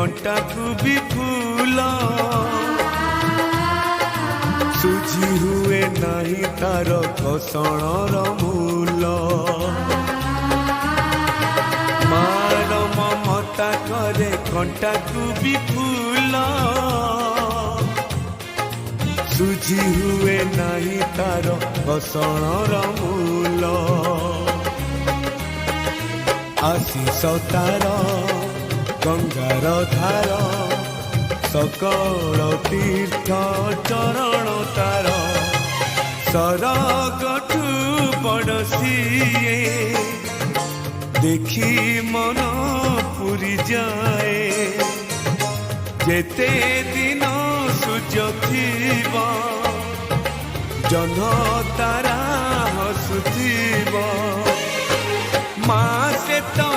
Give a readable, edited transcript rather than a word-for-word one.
कंटा को भी फूल सुझी हुए नहीं तार घसणर मूल मार ममता करे कंटा को भी फूल सुझी हुए नहीं तार घसणर मूल आशीष तार गंगार धार सकल तीर्थ चरण तार सरगठु पड़ोसिए देखी मन पूरी जाए जेते दिन सूर्य थीब जह्न तारा हसुथिब माँ से तो